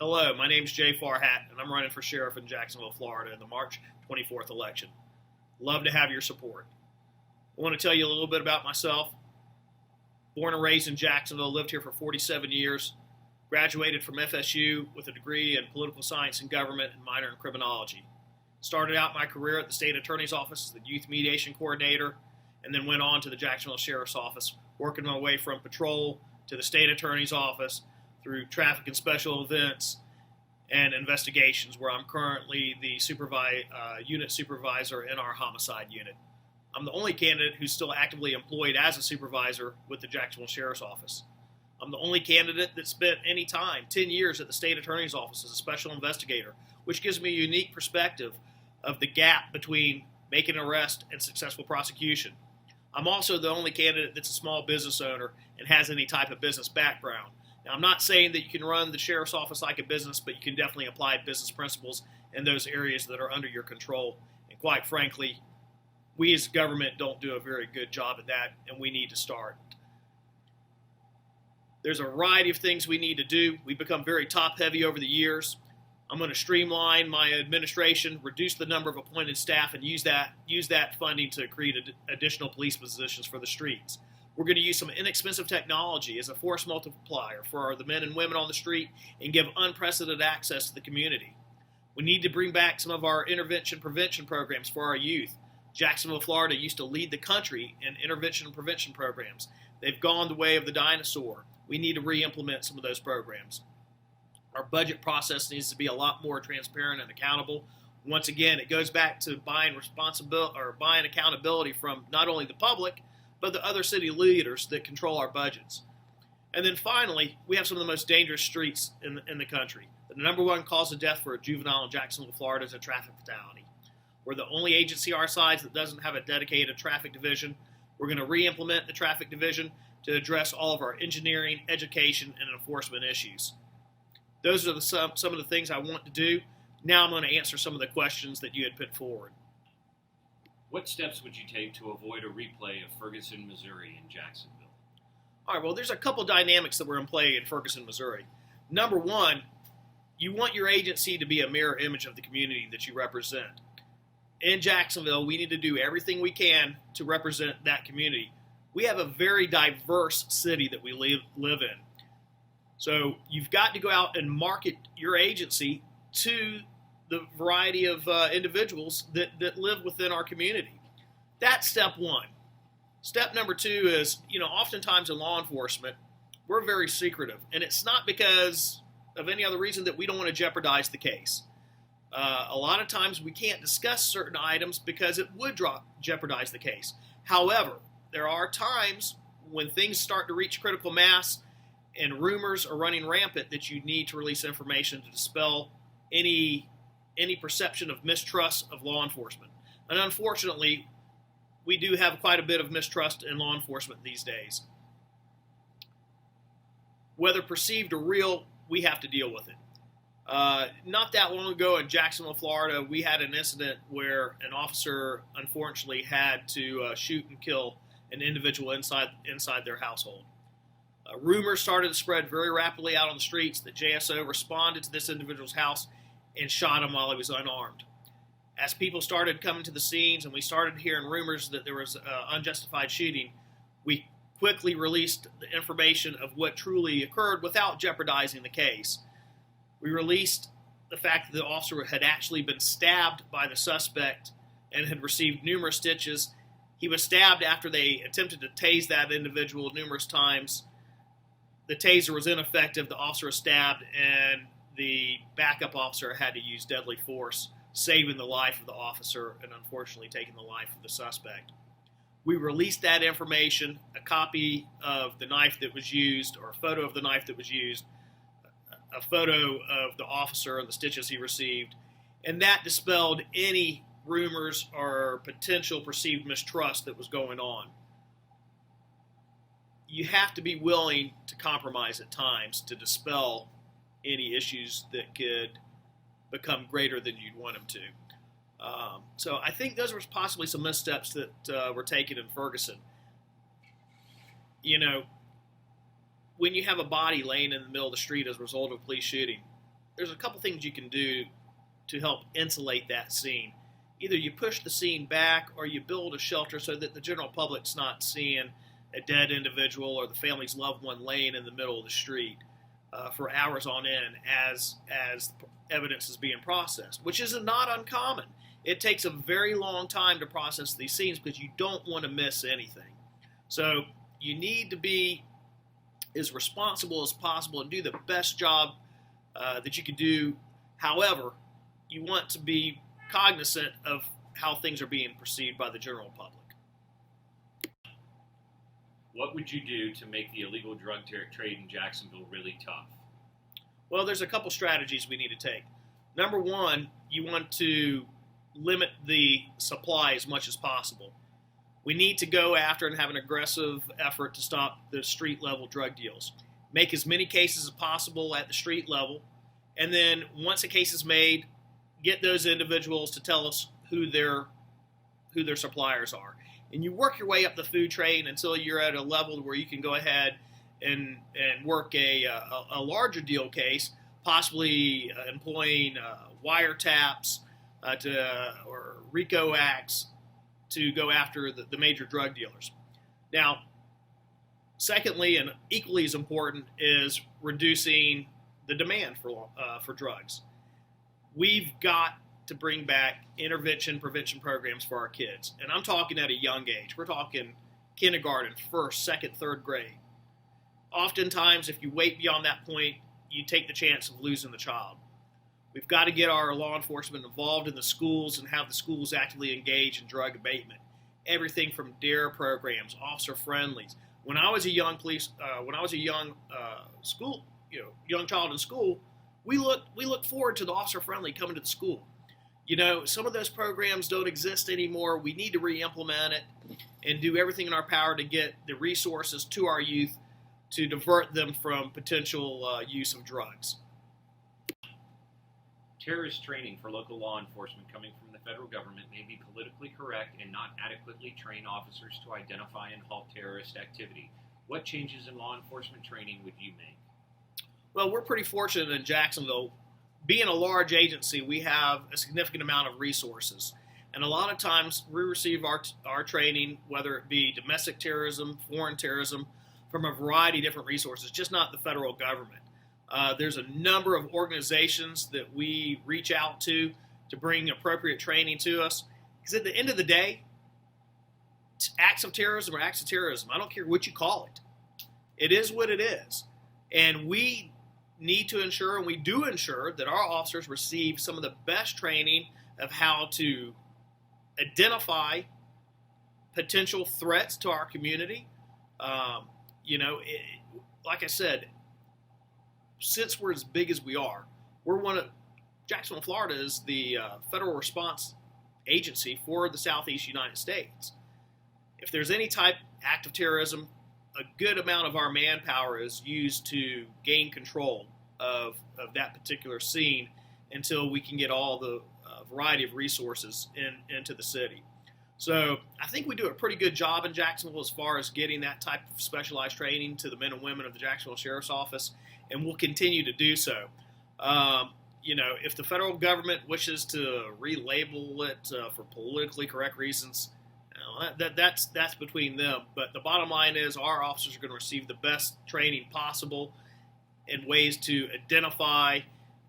Hello, my name's Jay Farhat, and I'm running for sheriff in Jacksonville, Florida in the March 24th election. Love to have your support. I want to tell you a little bit about myself. Born and raised in Jacksonville, lived here for 47 years, graduated from FSU with a degree in political science and government and minor in criminology. Started out my career at the state attorney's office as the youth mediation coordinator, and then went on to the Jacksonville Sheriff's Office, working my way from patrol to the state attorney's office through traffic and special events and investigations, where I'm currently the unit supervisor in our homicide unit. I'm the only candidate who's still actively employed as a supervisor with the Jacksonville Sheriff's Office. I'm the only candidate that spent any time, 10 years, at the state attorney's office as a special investigator, which gives me a unique perspective of the gap between making an arrest and successful prosecution. I'm also the only candidate that's a small business owner and has any type of business background. Now, I'm not saying that you can run the sheriff's office like a business, but you can definitely apply business principles in those areas that are under your control. And quite frankly, we as government don't do a very good job at that, and we need to start. There's a variety of things we need to do. We've become very top-heavy over the years. I'm going to streamline my administration, reduce the number of appointed staff, and use that funding to create additional police positions for the streets. We're going to use some inexpensive technology as a force multiplier for the men and women on the street and give unprecedented access to the community. We need to bring back some of our intervention prevention programs for our youth. Jacksonville, Florida used to lead the country in intervention and prevention programs. They've gone the way of the dinosaur. We need to re-implement some of those programs. Our budget process needs to be a lot more transparent and accountable. Once again, it goes back to buying accountability from not only the public, but the other city leaders that control our budgets. And then finally, we have some of the most dangerous streets in the country. The number one cause of death for a juvenile in Jacksonville, Florida is a traffic fatality. We're the only agency our size that doesn't have a dedicated traffic division. We're going to re-implement the traffic division to address all of our engineering, education, and enforcement issues. Those are some of the things I want to do. Now I'm going to answer some of the questions that you had put forward. What steps would you take to avoid a replay of Ferguson, Missouri in Jacksonville? All right, well, there's a couple dynamics that were in play in Ferguson, Missouri. Number one, you want your agency to be a mirror image of the community that you represent. In Jacksonville, we need to do everything we can to represent that community. We have a very diverse city that we live in. So you've got to go out and market your agency to the variety of individuals that live within our community. That's step one. Step number two is, oftentimes in law enforcement, we're very secretive. And it's not because of any other reason that we don't want to jeopardize the case. A lot of times we can't discuss certain items because it would jeopardize the case. However, there are times when things start to reach critical mass and rumors are running rampant that you need to release information to dispel any perception of mistrust of law enforcement. And unfortunately, we do have quite a bit of mistrust in law enforcement these days. Whether perceived or real, we have to deal with it. Not that long ago in Jacksonville, Florida, we had an incident where an officer unfortunately had to shoot and kill an individual inside their household. Rumors started to spread very rapidly out on the streets that JSO responded to this individual's house and shot him while he was unarmed. As people started coming to the scenes and we started hearing rumors that there was unjustified shooting, we quickly released the information of what truly occurred without jeopardizing the case. We released the fact that the officer had actually been stabbed by the suspect and had received numerous stitches. He was stabbed after they attempted to tase that individual numerous times. The taser was ineffective, the officer was stabbed, and the backup officer had to use deadly force, saving the life of the officer and unfortunately taking the life of the suspect. We released that information, a copy of the knife that was used, or a photo of the knife that was used, a photo of the officer and the stitches he received, and that dispelled any rumors or potential perceived mistrust that was going on. You have to be willing to compromise at times to dispel any issues that could become greater than you'd want them to. So I think those were possibly some missteps that were taken in Ferguson. When you have a body laying in the middle of the street as a result of a police shooting, there's a couple things you can do to help insulate that scene. Either you push the scene back or you build a shelter so that the general public's not seeing a dead individual or the family's loved one laying in the middle of the street for hours on end as evidence is being processed, which is not uncommon. It takes a very long time to process these scenes because you don't want to miss anything. So you need to be as responsible as possible and do the best job that you can do. However, you want to be cognizant of how things are being perceived by the general public. What would you do to make the illegal drug trade in Jacksonville really tough? Well, there's a couple strategies we need to take. Number one, you want to limit the supply as much as possible. We need to go after and have an aggressive effort to stop the street level drug deals. Make as many cases as possible at the street level, and then once a case is made, get those individuals to tell us who their suppliers are. And you work your way up the food chain until you're at a level where you can go ahead and work a larger deal case, possibly employing wiretaps or RICO acts to go after the major drug dealers. Now, secondly, and equally as important, is reducing the demand for drugs. We've got to bring back intervention prevention programs for our kids. And I'm talking at a young age. We're talking kindergarten, first, second, third grade. Oftentimes, if you wait beyond that point, you take the chance of losing the child. We've got to get our law enforcement involved in the schools and have the schools actively engage in drug abatement. Everything from DARE programs, officer friendlies. When I was a young young child in school, we look forward to the officer friendly coming to the school. You know, some of those programs don't exist anymore. We need to re-implement it and do everything in our power to get the resources to our youth to divert them from potential use of drugs. Terrorist training for local law enforcement coming from the federal government may be politically correct and not adequately train officers to identify and halt terrorist activity. What changes in law enforcement training would you make? Well, we're pretty fortunate in Jacksonville. Being a large agency, we have a significant amount of resources. And a lot of times we receive our training, whether it be domestic terrorism, foreign terrorism, from a variety of different resources, just not the federal government. There's a number of organizations that we reach out to bring appropriate training to us. Because at the end of the day, acts of terrorism are acts of terrorism. I don't care what you call it. It is what it is. And we need to ensure, and we do ensure, that our officers receive some of the best training of how to identify potential threats to our community. Like I said, since we're as big as we are, Jacksonville, Florida is the federal response agency for the Southeast United States. If there's any type act of terrorism, a good amount of our manpower is used to gain control of that particular scene until we can get all the variety of resources into the city. So I think we do a pretty good job in Jacksonville as far as getting that type of specialized training to the men and women of the Jacksonville Sheriff's Office, and we'll continue to do so. If the federal government wishes to relabel it for politically correct reasons, that's between them. But the bottom line is our officers are going to receive the best training possible in ways to identify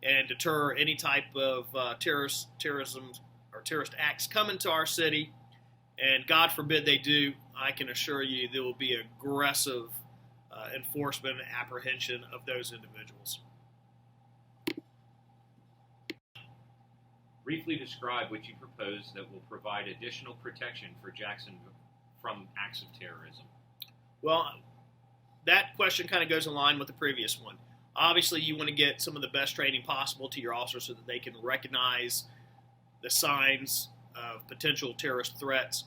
and deter any type of terrorism or terrorist acts coming to our city. And God forbid they do, I can assure you there will be aggressive enforcement and apprehension of those individuals. Briefly describe what you propose that will provide additional protection for Jacksonville from acts of terrorism. Well, that question kind of goes in line with the previous one. Obviously, you want to get some of the best training possible to your officers so that they can recognize the signs of potential terrorist threats.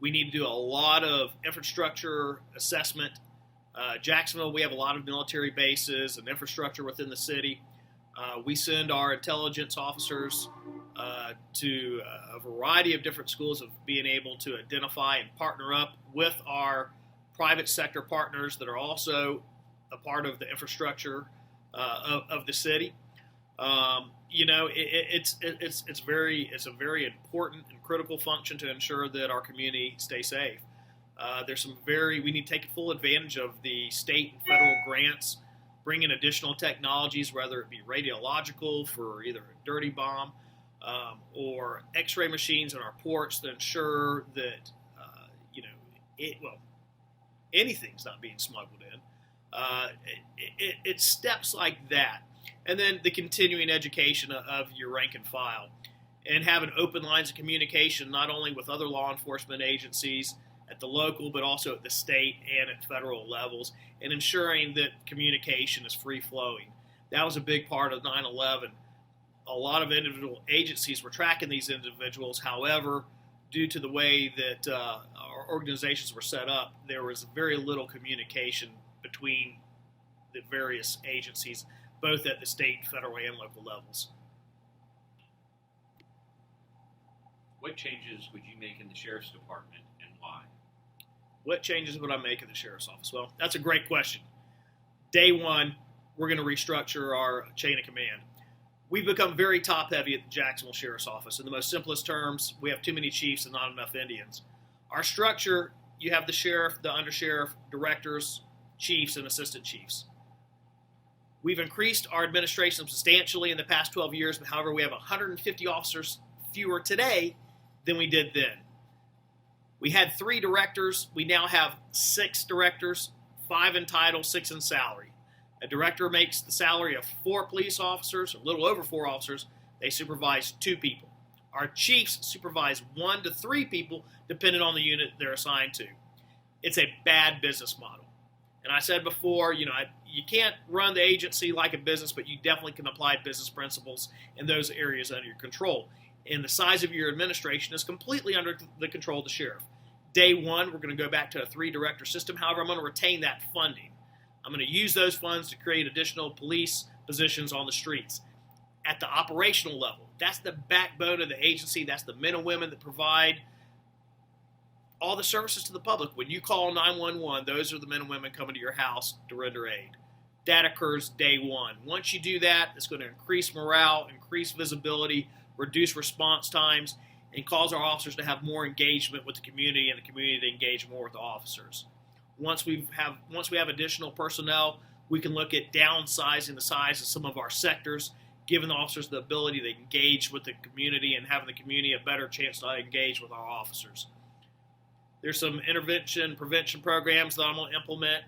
We need to do a lot of infrastructure assessment. Jacksonville, we have a lot of military bases and infrastructure within the city. We send our intelligence officers to a variety of different schools of being able to identify and partner up with our private sector partners that are also a part of the infrastructure of the city. It's a very important and critical function to ensure that our community stays safe. We need to take full advantage of the state and federal grants, bring in additional technologies, whether it be radiological for either a dirty bomb or X-ray machines in our ports to ensure that anything's not being smuggled in. It's steps like that, and then the continuing education of your rank and file, and having open lines of communication not only with other law enforcement agencies at the local, but also at the state and at federal levels, and ensuring that communication is free-flowing. That was a big part of 9/11. A lot of individual agencies were tracking these individuals. However, due to the way that our organizations were set up, there was very little communication between the various agencies, both at the state, federal, and local levels. What changes would you make in the Sheriff's Department and why? What changes would I make in the Sheriff's Office? Well, that's a great question. Day one, we're going to restructure our chain of command. We've become very top-heavy at the Jacksonville Sheriff's Office. In the most simplest terms, we have too many chiefs and not enough Indians. Our structure, you have the sheriff, the undersheriff, directors, chiefs, and assistant chiefs. We've increased our administration substantially in the past 12 years, but however, we have 150 officers fewer today than we did then. We had 3 directors. We now have 6 directors, 5 in title, 6 in salary. A director makes the salary of 4 police officers, a little over 4 officers. They supervise 2 people. Our chiefs supervise 1 to 3 people, depending on the unit they're assigned to. It's a bad business model. And I said before, you can't run the agency like a business, but you definitely can apply business principles in those areas under your control. And the size of your administration is completely under the control of the sheriff. Day one, we're going to go back to a 3-director system. However, I'm going to retain that funding. I'm going to use those funds to create additional police positions on the streets. At the operational level, that's the backbone of the agency. That's the men and women that provide all the services to the public. When you call 911, those are the men and women coming to your house to render aid. That occurs day one. Once you do that, it's going to increase morale, increase visibility, reduce response times, and cause our officers to have more engagement with the community and the community to engage more with the officers. Once we have additional personnel, we can look at downsizing the size of some of our sectors, giving the officers the ability to engage with the community and having the community a better chance to engage with our officers. There's some intervention prevention programs that I'm going to implement.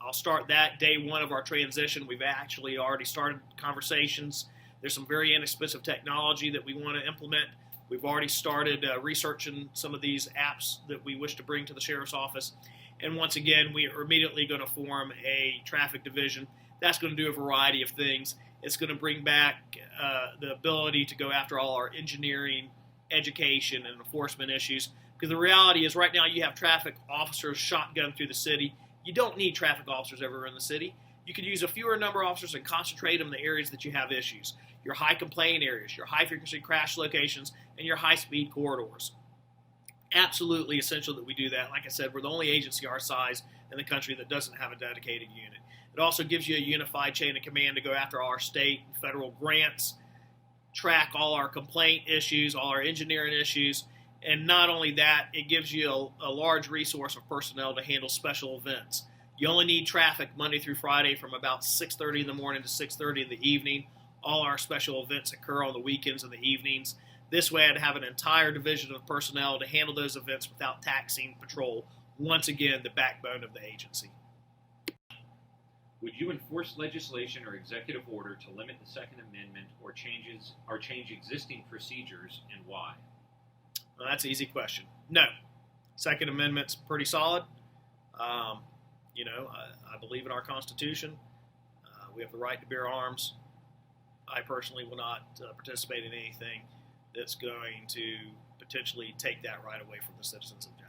I'll start that day one of our transition. We've actually already started conversations. There's some very inexpensive technology that we want to implement. We've already started researching some of these apps that we wish to bring to the Sheriff's Office. And once again, we are immediately going to form a traffic division. That's going to do a variety of things. It's going to bring back the ability to go after all our engineering, education, and enforcement issues. Because the reality is right now you have traffic officers shotgun through the city. You don't need traffic officers everywhere in the city. You could use a fewer number of officers and concentrate them in the areas that you have issues. Your high complaint areas, your high frequency crash locations, and your high speed corridors. Absolutely essential that we do that. Like I said, we're the only agency our size in the country that doesn't have a dedicated unit. It also gives you a unified chain of command to go after all our state and federal grants, track all our complaint issues, all our engineering issues, and not only that, it gives you a large resource of personnel to handle special events. You only need traffic Monday through Friday from about 6:30 in the morning to 6:30 in the evening. All our special events occur on the weekends and the evenings. This way, I'd have an entire division of personnel to handle those events without taxing patrol. Once again, the backbone of the agency. Would you enforce legislation or executive order to limit the Second Amendment or change existing procedures, and why? Well, that's an easy question. No. Second Amendment's pretty solid. I believe in our Constitution. We have the right to bear arms. I personally will not participate in anything that's going to potentially take that right away from the citizens of Jacksonville.